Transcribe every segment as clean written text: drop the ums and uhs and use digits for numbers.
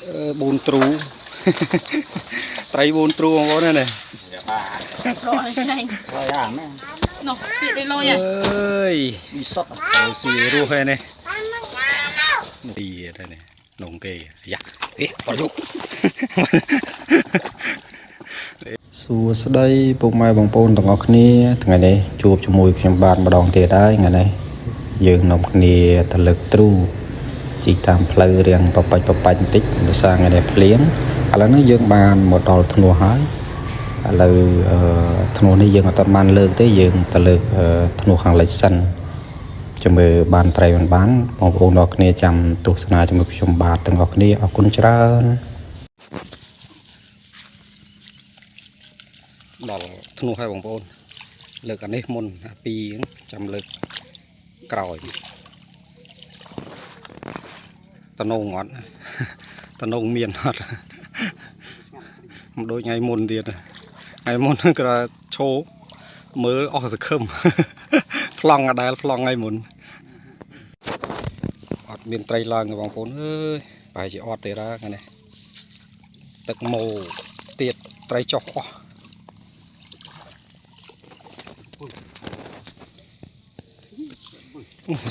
4 ទ្រូ ត្រី 4 ទ្រូបងប្អូននេះ Rồi nhanh. Rồi à mẹ. Nó tiện đi lôi à. អើយ Đi sọt. អូស៊ីរស់ហើយនេះទីđây này នងគេយ៉ាអេអត់យក សួស្តីពុកម៉ែបងប្អូនទាំងអស់គ្នាថ្ងៃនេះជួបជាមួយខ្ញុំបាទម្ដងទៀតហើយថ្ងៃនេះយើងនាំគ្នាទៅលើកទ្រូជីកតាមផ្លូវរៀងប៉ប៉ាច់បន្តិចដោយសារថ្ងៃនេះភ្លៀងឥឡូវនេះយើងបានមកដល់ធ្នោះហើយឥឡូវធ្នោះនេះយើងអត់បានលើកទេយើងទៅលើកធ្នោះខាងលិចសិនចាំមើលបានត្រីមិនបានបងប្អូនទាំងអស់គ្នាចាំទស្សនាជាមួយខ្ញុំបាទទាំងអស់គ្នាអរគុណច្រើនដល់ធ្នោះហើយបងប្អូនលើកអានេះមុនអាពីរចាំលើកក្រោយតនងអត់តនងមានអត់មិនដូចថ្ងៃមុនទៀតថ្ងៃមុនក៏ឈោមើលអស់សង្ឃឹមប្លង់អដែលប្លង់ថ្ងៃមុនអត់មានត្រីឡើងទេបងប្អូនអើយប្រហែលជាអត់ទេដែរថ្ងៃនេះទឹកម៉ូទៀតត្រីចុះអស់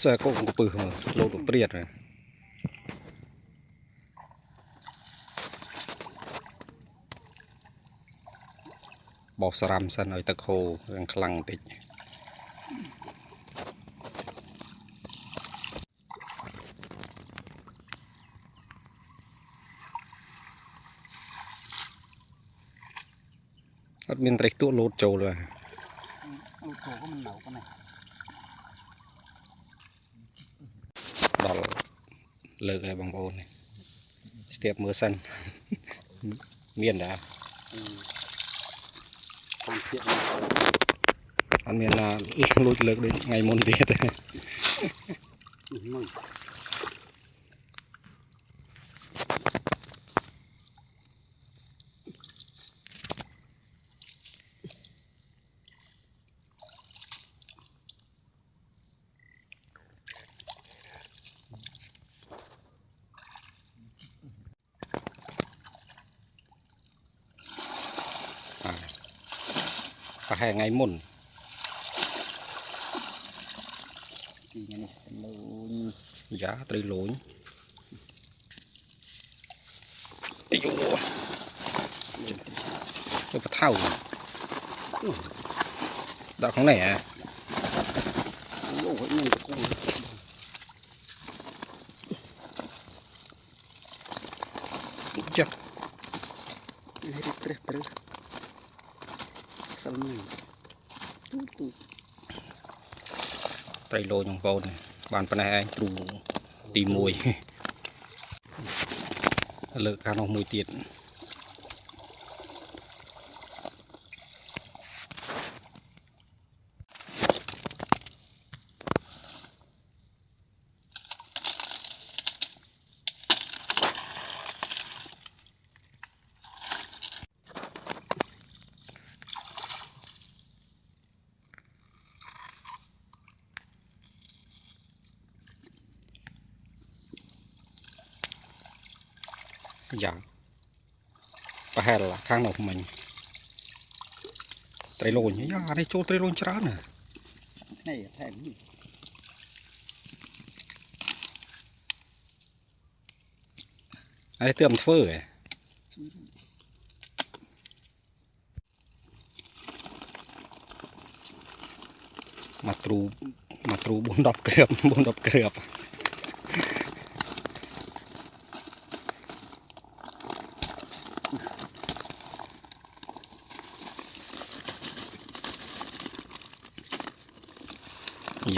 សើកូនកំពឹសមកលោតព្រាតបោកស្រាំសិនឲ្យទឹកហូររឿងខ្លាំងបន្តិចអត់មានត្រីខ្ទក់លោតចូលទេ Ôi khổ có mình nấu con này. ដល់លើកហើយបងប្អូននេះស្ទាបមើលសិនមានដែរ Con chuyện អត់មានណាលួចលើកដូចថ្ងៃមុនទៀតទេ này. ប្រហែលថ្ងៃមុន Thì nhà này sẽ lâu យ៉ាត្រីលូញអាយូទៅបថៅដាក់ក្នុងនេះហ៎ lỗ hội mình cũngចាស់ trết trết sao mình tút tút ត្រីលូញបងប្អូនបានប៉ុណ្ណេះឯងទ្រូទី1លើកខាងនោះមួយទៀតយ៉ាងប្រហែលខាងនោះមិញត្រីលូញយ៉ានេះចូលត្រីលូញច្រើនណា này thèm gì អានេះទើបធ្វើហ៎មកទ្រូ4 10គ្រាប់4 10គ្រាប់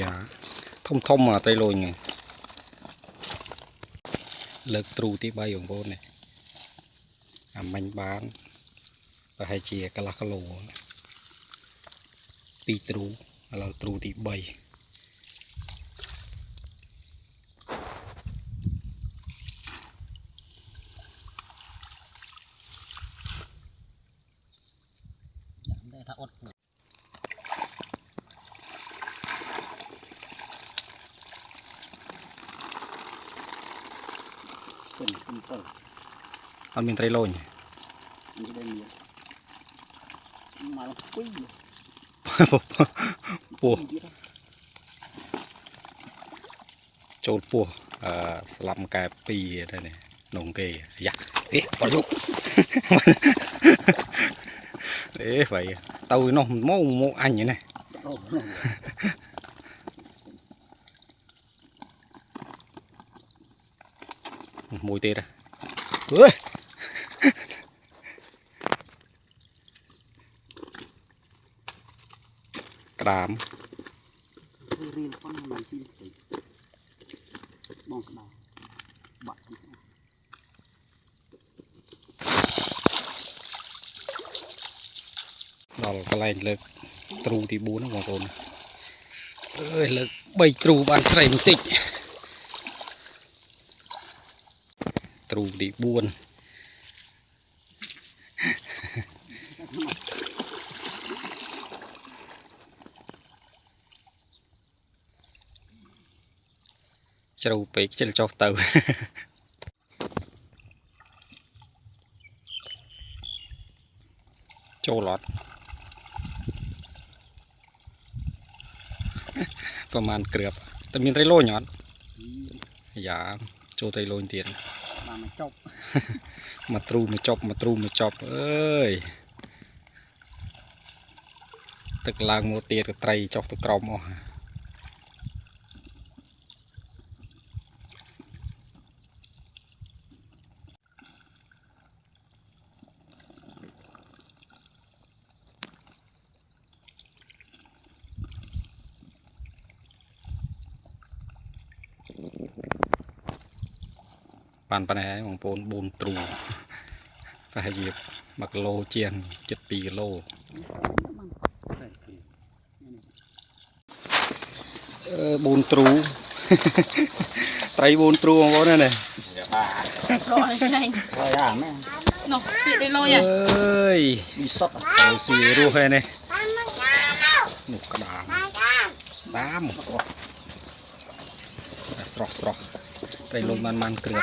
យ៉ាធំត្រីលូញលើកទ្រូទី3បងប្អូននេះអាមាញ់បានប្រហែលជាកន្លះគីឡូ2ទ្រូឥឡូវទ្រូទី3 đây thà ớt Hãy subscribe cho kênh Ghiền Mì Gõ để không bỏ lỡ អត់មានត្រីលូញ นี่ได้มีมาแล้วปุ้ย ពោះចូលពោះស្លាប់កែពីរទៅនេះនងគេយ៉ាអេបលយុអេvậyទៅនោះមកអញនេះ โอ้ មួយទៀតអើយក្តាម រៀនផងមិនស៊ីទៅបងស្ដាប់បាក់ ដល់កន្លែងលើកទ្រូទី4ហ្នឹងបងប្អូនអើយលើក3ទ្រូបានត្រីបន្តិចទ្រូទី4ជ្រៅពេកជិលចុះទៅចូលអត់ប្រហែលគ្រាប់តែមានត្រីលូញអត់យ៉ាចូលត្រីលូញទៀត បានមកចប់ មកទ្រូមកចប់អើយទឹកឡើងមកទៀតក៏ត្រីចុះទៅក្រោមអស់បានប៉ុណ្ណេះបងប្អូន4ទ្រូប្រហែលជា1គីឡូជាង7 2គីឡូ4ទ្រូត្រី4ទ្រូបងប្អូនណា Lo anh chạy. ហើយអាមែន Nó bị đi lo អ vậy. ើយ វាសត ទៅស៊ីរស់ហើយនេះនោះក្តាមតាមស្រស់ត្រីលូញបានគ្រឿប